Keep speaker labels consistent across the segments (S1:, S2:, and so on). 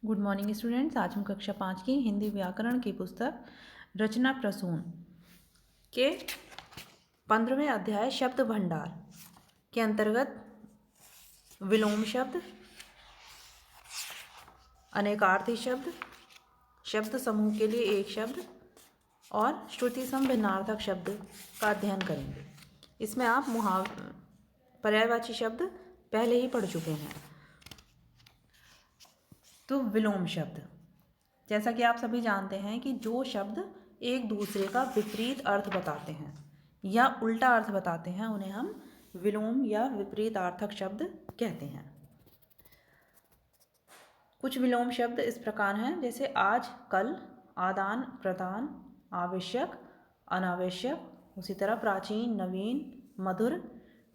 S1: Good morning students. आज हम कक्षा 5 की हिंदी व्याकरण की पुस्तक रचना प्रसून के 15वें अध्याय शब्द भंडार के अंतर्गत विलोम शब्द, अनेकार्थी शब्द, शब्द समूह के लिए एक शब्द और श्रुति सम भिन्नार्थक शब्द का अध्ययन करेंगे। इसमें आप पर्यायवाची शब्द पहले ही पढ़ चुके हैं। तो विलोम शब्द, जैसा कि आप सभी जानते हैं कि जो शब्द एक दूसरे का विपरीत अर्थ बताते हैं या उल्टा अर्थ बताते हैं उन्हें हम विलोम या विपरीतार्थक शब्द कहते हैं। कुछ विलोम शब्द इस प्रकार हैं, जैसे आज, कल, आदान प्रदान, आवश्यक, अनावश्यक। उसी तरह प्राचीन, नवीन, मधुर,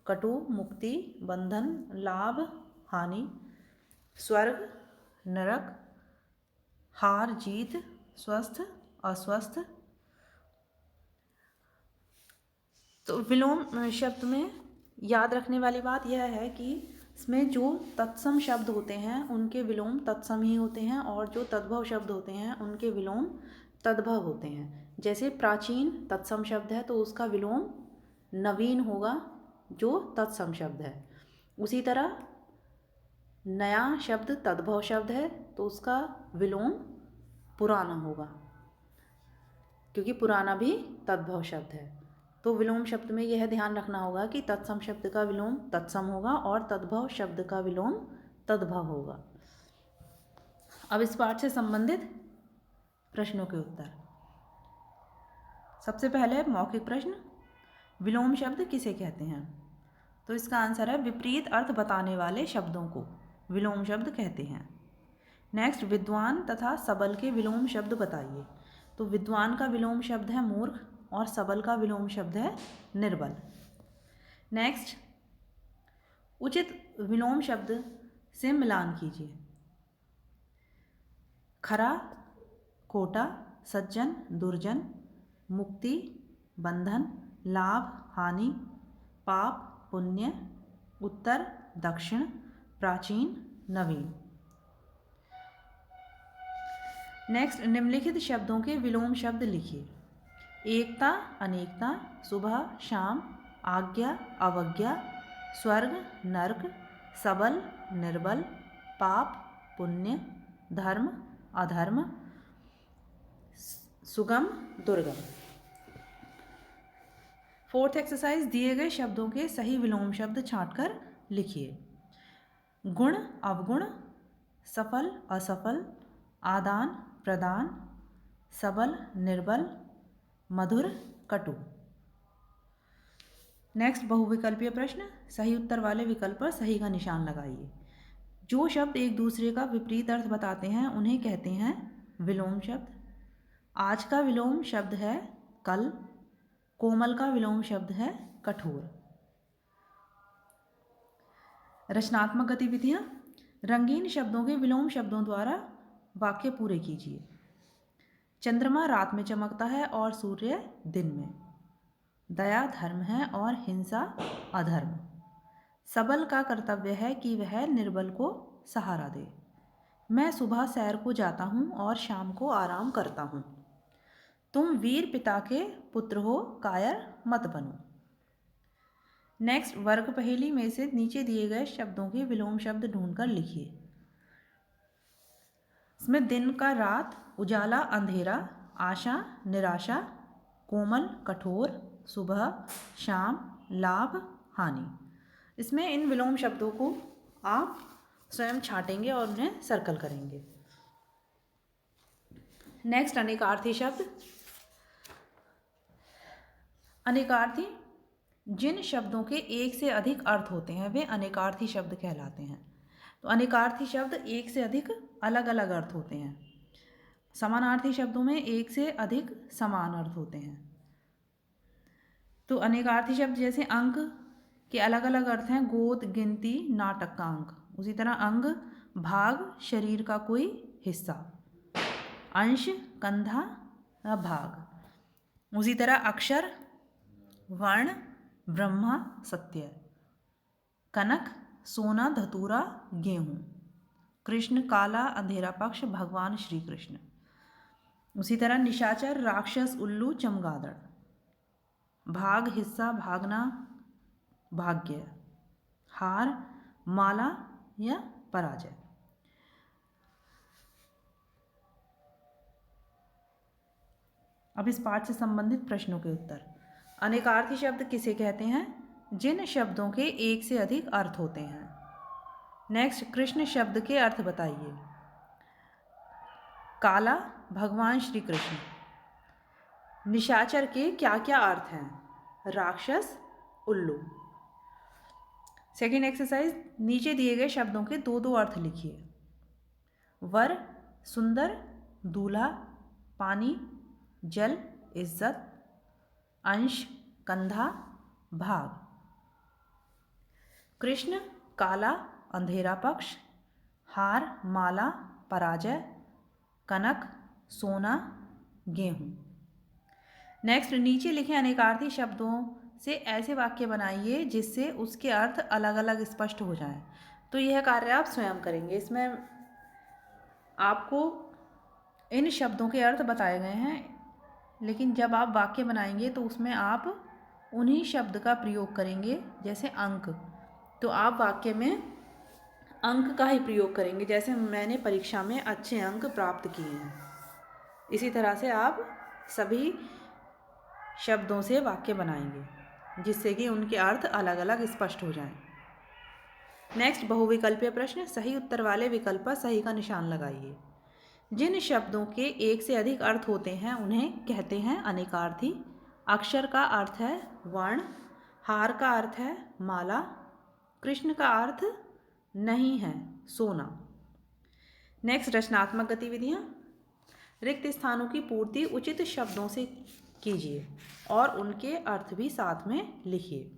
S1: कटु, मुक्ति, बंधन, लाभ, हानि, स्वर्ग, नरक, हार जीत, स्वस्थ, अस्वस्थ। तो विलोम शब्द में याद रखने वाली बात यह है कि इसमें जो तत्सम शब्द होते हैं उनके विलोम तत्सम ही होते हैं और जो तद्भव शब्द होते हैं उनके विलोम तद्भव होते हैं। जैसे प्राचीन तत्सम शब्द है तो उसका विलोम नवीन होगा जो तत्सम शब्द है। उसी तरह नया शब्द तद्भव शब्द है तो उसका विलोम पुराना होगा, क्योंकि पुराना भी तद्भव शब्द है। तो विलोम शब्द में यह ध्यान रखना होगा कि तत्सम शब्द का विलोम तत्सम होगा और तद्भव शब्द का विलोम तद्भव होगा। अब इस पाठ से संबंधित प्रश्नों के उत्तर। सबसे पहले मौखिक प्रश्न, विलोम शब्द किसे कहते हैं? तो इसका आंसर है विपरीत अर्थ बताने वाले शब्दों को विलोम शब्द कहते हैं। नेक्स्ट, विद्वान तथा सबल के विलोम शब्द बताइए। तो विद्वान का विलोम शब्द है मूर्ख और सबल का विलोम शब्द है निर्बल। नेक्स्ट, उचित विलोम शब्द से मिलान कीजिए। खरा, खोटा, सज्जन, दुर्जन, मुक्ति, बंधन, लाभ, हानि, पाप, पुण्य, उत्तर, दक्षिण, प्राचीन, नवीन। नेक्स्ट, निम्नलिखित शब्दों के विलोम शब्द लिखिए। एकता, अनेकता, सुबह, शाम, आज्ञा, अवज्ञा, स्वर्ग, नर्क, सबल, निर्बल, पाप, पुण्य, धर्म, अधर्म, सुगम, दुर्गम। फोर्थ एक्सरसाइज, दिए गए शब्दों के सही विलोम शब्द छांटकर लिखिए। गुण, अवगुण, सफल, असफल, आदान प्रदान, सबल, निर्बल, मधुर, कटु। नेक्स्ट, बहुविकल्पीय प्रश्न, सही उत्तर वाले विकल्प पर सही का निशान लगाइए। जो शब्द एक दूसरे का विपरीत अर्थ बताते हैं उन्हें कहते हैं विलोम शब्द। आज का विलोम शब्द है कल, कोमल का विलोम शब्द है कठोर। रचनात्मक गतिविधियाँ, रंगीन शब्दों के विलोम शब्दों द्वारा वाक्य पूरे कीजिए। चंद्रमा रात में चमकता है और सूर्य दिन में। दया धर्म है और हिंसा अधर्म। सबल का कर्तव्य है कि वह निर्बल को सहारा दे। मैं सुबह सैर को जाता हूँ और शाम को आराम करता हूँ। तुम वीर पिता के पुत्र हो, कायर मत बनो। नेक्स्ट, वर्ग पहेली में से नीचे दिए गए शब्दों के विलोम शब्द ढूंढकर लिखिए। इसमें दिन का रात, उजाला अंधेरा, आशा निराशा, कोमल कठोर, सुबह शाम, लाभ हानि। इसमें इन विलोम शब्दों को आप स्वयं छांटेंगे और उन्हें सर्कल करेंगे। नेक्स्ट, अनेकार्थी शब्द। अनेकार्थी जिन शब्दों के एक से अधिक अर्थ होते हैं वे अनेकार्थी शब्द कहलाते हैं। तो अनेकार्थी शब्द एक से अधिक अलग अलग अर्थ होते हैं। समानार्थी शब्दों में एक से अधिक समान अर्थ होते हैं। तो अनेकार्थी शब्द जैसे अंक के अलग अलग अर्थ हैं, गोद, गिनती, नाटक का अंक। उसी तरह अंग, भाग, शरीर का कोई हिस्सा, अंश, कंधा, भाग। उसी तरह अक्षर, वर्ण, ब्रह्मा, सत्य, कनक, सोना, धतूरा, गेहूँ। कृष्ण काला अंधेरा पक्ष भगवान श्री कृष्ण। उसी तरह निशाचर राक्षस उल्लू चमगादड़। भाग हिस्सा भागना भाग्य। हार माला या पराजय। अब इस पाठ से संबंधित प्रश्नों के उत्तर। अनेकार्थी शब्द किसे कहते हैं? जिन शब्दों के एक से अधिक अर्थ होते हैं। नेक्स्ट, कृष्ण शब्द के अर्थ बताइए। काला भगवान श्री कृष्ण। निशाचर के क्या क्या अर्थ हैं? राक्षस, उल्लू। सेकेंड एक्सरसाइज, नीचे दिए गए शब्दों के दो दो अर्थ लिखिए। वर सुंदर, दूल्हा पानी, जल इज्जत, अंश कंधा, भाग। कृष्ण काला अंधेरा पक्ष, हार माला पराजय, कनक सोना गेहूं। नेक्स्ट, नीचे लिखे अनेकार्थी शब्दों से ऐसे वाक्य बनाइए जिससे उसके अर्थ अलग अलग स्पष्ट हो जाएं। तो यह कार्य आप स्वयं करेंगे। इसमें आपको इन शब्दों के अर्थ बताए गए हैं, लेकिन जब आप वाक्य बनाएंगे तो उसमें आप उन्हीं शब्द का प्रयोग करेंगे। जैसे अंक, तो आप वाक्य में अंक का ही प्रयोग करेंगे। जैसे मैंने परीक्षा में अच्छे अंक प्राप्त किए हैं, इसी तरह से आप सभी शब्दों से वाक्य बनाएंगे जिससे कि उनके अर्थ अलग अलग स्पष्ट हो जाएं। नेक्स्ट, बहुविकल्पीय प्रश्न। सही उत्तर वाले विकल्प पर सही का निशान लगाइए। जिन शब्दों के एक से अधिक अर्थ होते हैं उन्हें कहते हैं अनेकार्थी। अक्षर का अर्थ है वर्ण, हार का अर्थ है माला, कृष्ण का अर्थ नहीं है सोना। नेक्स्ट, रचनात्मक गतिविधियाँ। रिक्त स्थानों की पूर्ति उचित शब्दों से कीजिए और उनके अर्थ भी साथ में लिखिए।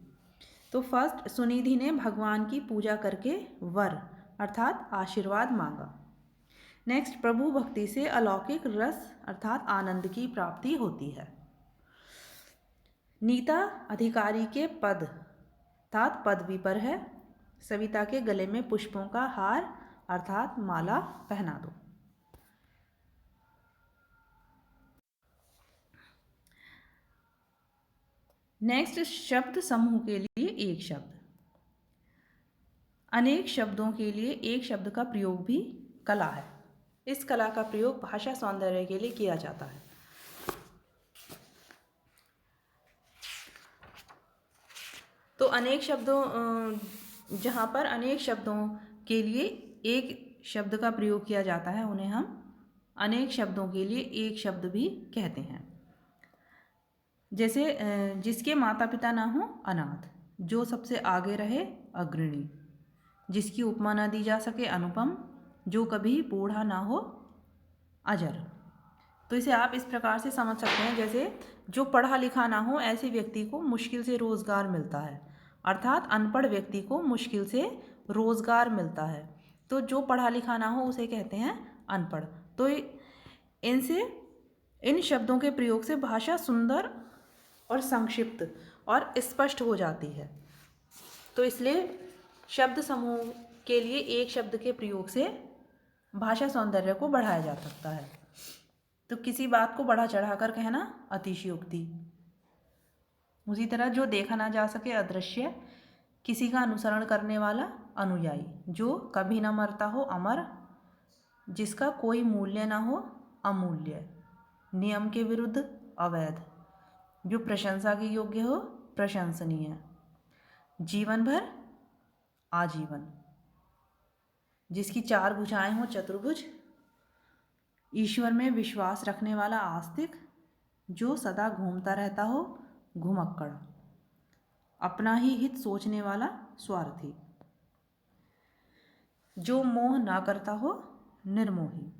S1: तो फर्स्ट, सुनिधि ने भगवान की पूजा करके वर अर्थात आशीर्वाद मांगा। नेक्स्ट, प्रभु भक्ति से अलौकिक रस अर्थात आनंद की प्राप्ति होती है। नीता अधिकारी के पद अर्थात पदवी पर है। सविता के गले में पुष्पों का हार अर्थात माला पहना दो। नेक्स्ट, शब्द समूह के लिए एक शब्द। अनेक शब्दों के लिए एक शब्द का प्रयोग भी कला है। इस कला का प्रयोग भाषा सौंदर्य के लिए किया जाता है। तो अनेक शब्दों जहाँ पर अनेक शब्दों के लिए एक शब्द का प्रयोग किया जाता है उन्हें हम अनेक शब्दों के लिए एक शब्द भी कहते हैं। जैसे जिसके माता पिता ना हो अनाथ, जो सबसे आगे रहे अग्रणी, जिसकी उपमा ना दी जा सके अनुपम, जो कभी बूढ़ा ना हो अजर। तो इसे आप इस प्रकार से समझ सकते हैं, जैसे जो पढ़ा लिखा ना हो ऐसे व्यक्ति को मुश्किल से रोज़गार मिलता है, अर्थात अनपढ़ व्यक्ति को मुश्किल से रोज़गार मिलता है। तो जो पढ़ा लिखा ना हो उसे कहते हैं अनपढ़। तो इन शब्दों के प्रयोग से भाषा सुंदर और संक्षिप्त और स्पष्ट हो जाती है। तो इसलिए शब्द समूह के लिए एक शब्द के प्रयोग से भाषा सौंदर्य को बढ़ाया जा सकता है। तो किसी बात को बढ़ा चढ़ाकर कहना अतिशयोक्ति। उसी तरह जो देखा ना जा सके अदृश्य, किसी का अनुसरण करने वाला अनुयायी, जो कभी ना मरता हो अमर, जिसका कोई मूल्य ना हो अमूल्य, नियम के विरुद्ध अवैध, जो प्रशंसा के योग्य हो प्रशंसनीय, जीवन भर आजीवन, जिसकी चार भुजाएं हो चतुर्भुज, ईश्वर में विश्वास रखने वाला आस्तिक, जो सदा घूमता रहता हो घुमक्कड़, अपना ही हित सोचने वाला स्वार्थी, जो मोह ना करता हो निर्मोही,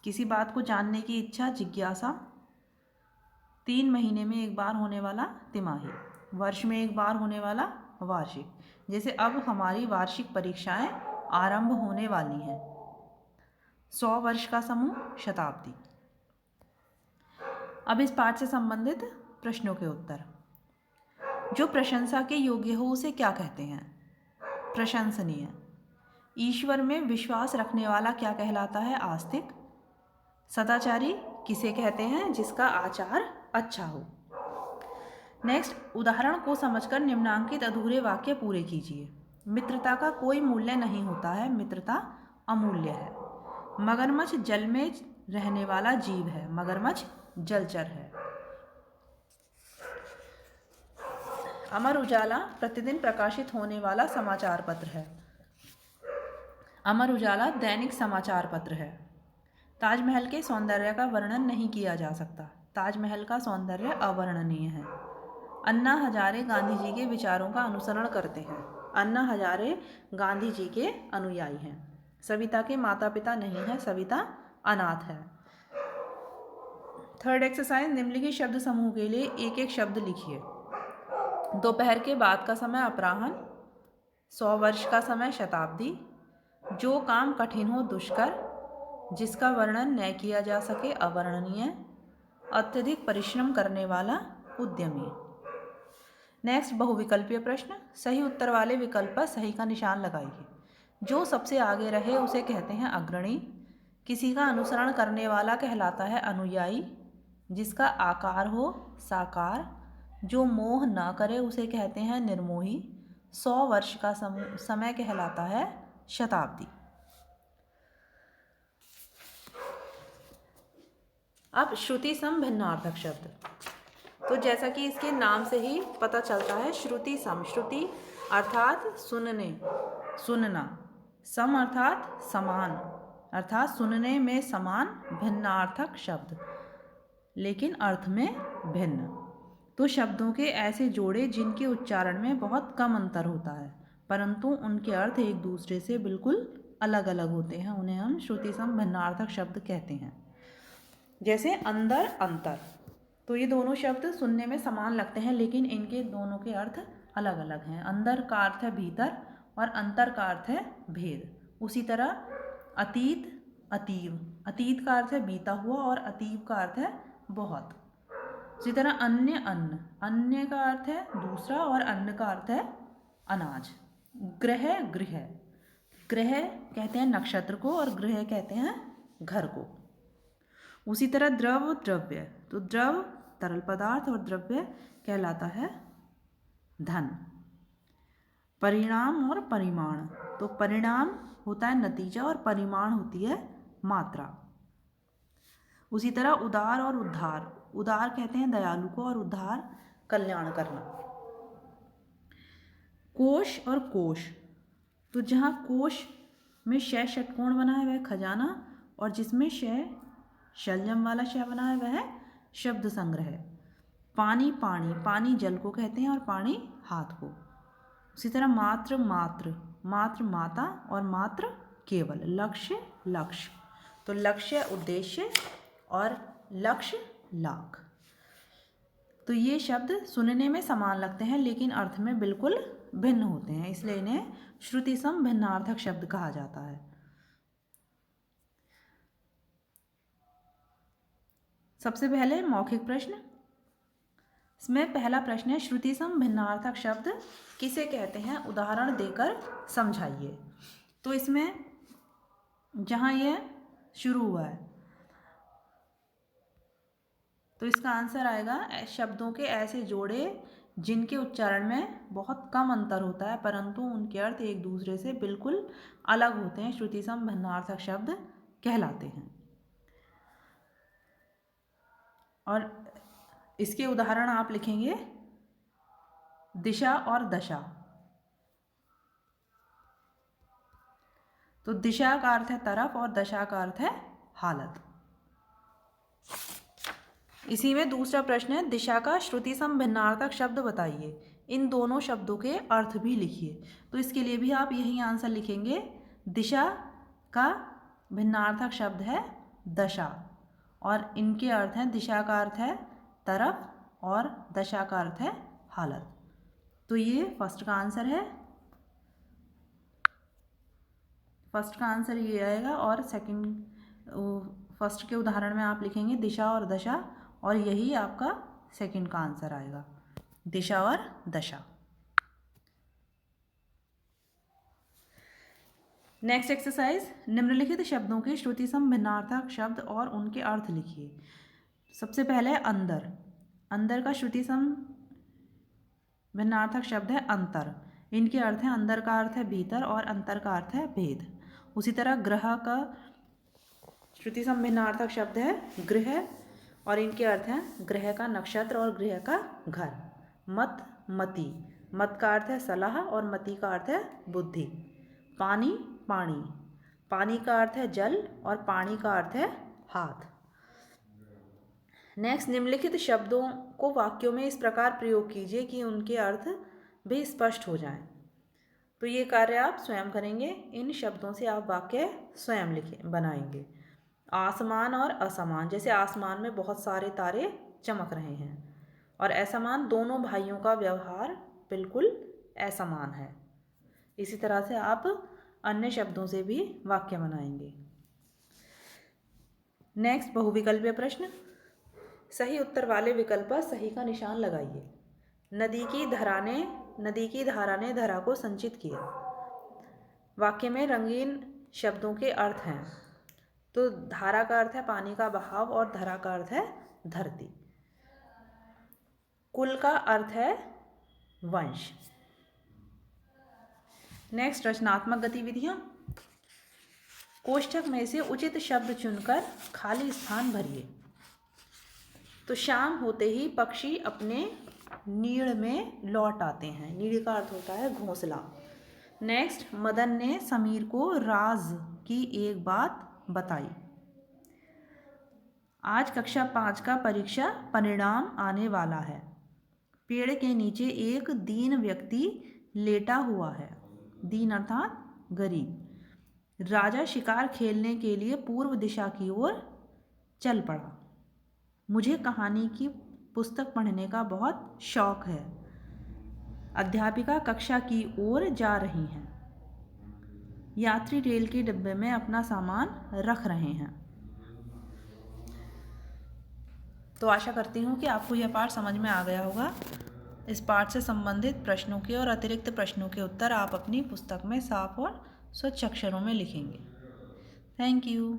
S1: किसी बात को जानने की इच्छा जिज्ञासा, 3 महीने में एक बार होने वाला तिमाही, वर्ष में एक बार होने वाला वार्षिक। जैसे अब हमारी वार्षिक परीक्षाएं आरंभ होने वाली हैं। 100 वर्ष का समूह शताब्दी। अब इस पाठ से संबंधित प्रश्नों के उत्तर। जो प्रशंसा के योग्य हो उसे क्या कहते हैं? प्रशंसनीय। ईश्वर में विश्वास रखने वाला क्या कहलाता है? आस्तिक। सदाचारी किसे कहते हैं? जिसका आचार अच्छा हो। नेक्स्ट, उदाहरण को समझकर निम्नांकित अधूरे वाक्य पूरे कीजिए। मित्रता का कोई मूल्य नहीं होता है, मित्रता अमूल्य है। मगरमच्छ जल में रहने वाला जीव है, मगरमच्छ जलचर है। अमर उजाला प्रतिदिन प्रकाशित होने वाला समाचार पत्र है। अमर उजाला दैनिक समाचार पत्र है। ताजमहल के सौंदर्य का वर्णन नहीं किया जा सकता, ताजमहल का सौंदर्य अवर्णनीय है। अन्ना हजारे गांधी जी के विचारों का अनुसरण करते हैं, अन्ना हजारे गांधी जी के अनुयायी हैं। सविता के माता पिता नहीं है, सविता अनाथ है। थर्ड एक्सरसाइज, निम्नलिखित शब्द समूह के लिए एक एक शब्द लिखिए। दोपहर के बाद का समय अपराह्न, 100 वर्ष का समय शताब्दी, जो काम कठिन हो दुष्कर, जिसका वर्णन न किया जा सके अवर्णनीय, अत्यधिक परिश्रम करने वाला उद्यमी। नेक्स्ट, बहुविकल्पीय प्रश्न। सही उत्तर वाले विकल्प पर सही का निशान लगाइए। जो सबसे आगे रहे उसे कहते हैं अग्रणी। किसी का अनुसरण करने वाला कहलाता है अनुयायी। जिसका आकार हो साकार। जो मोह न करे उसे कहते हैं निर्मोही। 100 वर्ष का समय कहलाता है शताब्दी। अब श्रुति सम भिन्नार्थक शब्द। तो जैसा कि इसके नाम से ही पता चलता है, श्रुति सम, श्रुति अर्थात सुनने, सुनना, सम अर्थात समान, अर्थात सुनने में समान, भिन्नार्थक शब्द लेकिन अर्थ में भिन्न। तो शब्दों के ऐसे जोड़े जिनके उच्चारण में बहुत कम अंतर होता है परंतु उनके अर्थ एक दूसरे से बिल्कुल अलग अलग होते हैं, उन्हें हम श्रुति सम भिन्नार्थक शब्द कहते हैं। जैसे अंदर, अंतर। तो ये दोनों शब्द सुनने में समान लगते हैं लेकिन इनके दोनों के अर्थ अलग अलग हैं। अंदर का अर्थ है भीतर और अंतर का अर्थ है भेद। उसी तरह अतीत, अतीव, अतीत का अर्थ है बीता हुआ और अतीव का अर्थ है बहुत। इसी तरह अन्य, अन्न, अन्य का अर्थ है दूसरा और अन्न का अर्थ है अनाज। ग्रह, गृह, ग्रह कहते हैं नक्षत्र को और गृह कहते हैं घर को। उसी तरह द्रव, द्रव्य, तो द्रव तरल पदार्थ और द्रव्य कहलाता है धन। परिणाम और परिमाण, तो परिणाम होता है नतीजा और परिमाण होती है मात्रा। उसी तरह उदार और उद्धार, उदार कहते हैं दयालु को और उद्धार कल्याण करना। कोश और कोश, तो जहाँ कोश में शय षटकोण बना है वह खजाना और जिसमें शय शलजम वाला शय बना है वह शब्द संग्रह। पानी, पानी, पानी जल को कहते हैं और पानी हाथ को। उसी तरह मात्र, मात्र, मात्र माता और मात्र केवल। लक्ष्य, लक्ष्य, तो लक्ष्य उद्देश्य और लक्ष्य लाख। तो ये शब्द सुनने में समान लगते हैं लेकिन अर्थ में बिल्कुल भिन्न होते हैं, इसलिए इन्हें श्रुति सम भिन्नार्थक शब्द कहा जाता है। सबसे पहले मौखिक प्रश्न। इसमें पहला प्रश्न है, श्रुति सम भिन्नार्थक शब्द किसे कहते हैं? उदाहरण देकर समझाइए। तो इसमें जहाँ यह शुरू हुआ है तो इसका आंसर आएगा शब्दों के ऐसे जोड़े जिनके उच्चारण में बहुत कम अंतर होता है परंतु उनके अर्थ एक दूसरे से बिल्कुल अलग होते हैं, श्रुति सम भिन्नार्थक शब्द कहलाते हैं। और इसके उदाहरण आप लिखेंगे दिशा और दशा। तो दिशा का अर्थ है तरफ और दशा का अर्थ है हालत। इसी में दूसरा प्रश्न है, दिशा का श्रुति सम भिन्नार्थक शब्द बताइए। इन दोनों शब्दों के अर्थ भी लिखिए। तो इसके लिए भी आप यही आंसर लिखेंगे। दिशा का भिन्नार्थक शब्द है दशा और इनके अर्थ हैं, दिशा का अर्थ है तरफ और दशा का अर्थ है हालत। तो ये फर्स्ट का आंसर है, फर्स्ट का आंसर ये आएगा। और सेकंड, फर्स्ट के उदाहरण में आप लिखेंगे दिशा और दशा और यही आपका सेकंड का आंसर आएगा, दिशा और दशा। नेक्स्ट एक्सरसाइज, निम्नलिखित शब्दों के श्रुति सम भिन्नार्थक शब्द और उनके अर्थ लिखिए। सबसे पहले अंदर। अंदर का श्रुति सम भिन्नार्थक शब्द है अंतर। इनके अर्थ हैं, अंदर का अर्थ है भीतर और अंतर का अर्थ है भेद। उसी तरह ग्रह का श्रुति सम भिन्नार्थक शब्द है गृह और इनके अर्थ हैं गृह का नक्षत्र और गृह का घर। मत, मति। मत का अर्थ है सलाह और मति का अर्थ है बुद्धि। पानी, पानी। पानी का अर्थ है जल और पानी का अर्थ है हाथ। नेक्स्ट, निम्नलिखित शब्दों को वाक्यों में इस प्रकार प्रयोग कीजिए कि उनके अर्थ भी स्पष्ट हो जाएं। तो ये कार्य आप स्वयं करेंगे। इन शब्दों से आप वाक्य स्वयं बनाएंगे। आसमान और असमान, जैसे आसमान में बहुत सारे तारे चमक रहे हैं और असमान, दोनों भाइयों का व्यवहार बिल्कुल असमान है। इसी तरह से आप अन्य शब्दों से भी वाक्य बनाएंगे। नेक्स्ट, बहुविकल्पीय प्रश्न। सही उत्तर वाले विकल्प पर सही का निशान लगाइए। नदी की धारा ने धरा को संचित किया। वाक्य में रंगीन शब्दों के अर्थ हैं। तो धारा का अर्थ है पानी का बहाव और धरा का अर्थ है धरती। कुल का अर्थ है वंश। नेक्स्ट, रचनात्मक गतिविधियां। कोष्ठक में से उचित शब्द चुनकर खाली स्थान भरिए। तो शाम होते ही पक्षी अपने नीड़ में लौट आते हैं। नीड़ का अर्थ होता है घोंसला। नेक्स्ट, मदन ने समीर को राज की एक बात बताई। आज कक्षा 5 का परीक्षा परिणाम आने वाला है। पेड़ के नीचे एक दीन व्यक्ति लेटा हुआ है। दीन अर्थात गरीब। राजा शिकार खेलने के लिए पूर्व दिशा की ओर चल पड़ा। मुझे कहानी की पुस्तक पढ़ने का बहुत शौक है। अध्यापिका कक्षा की ओर जा रही हैं। यात्री रेल के डिब्बे में अपना सामान रख रहे हैं। तो आशा करती हूँ कि आपको यह पाठ समझ में आ गया होगा। इस पाठ से संबंधित प्रश्नों के और अतिरिक्त प्रश्नों के उत्तर आप अपनी पुस्तक में साफ और स्वच्छ अक्षरों में लिखेंगे। Thank you.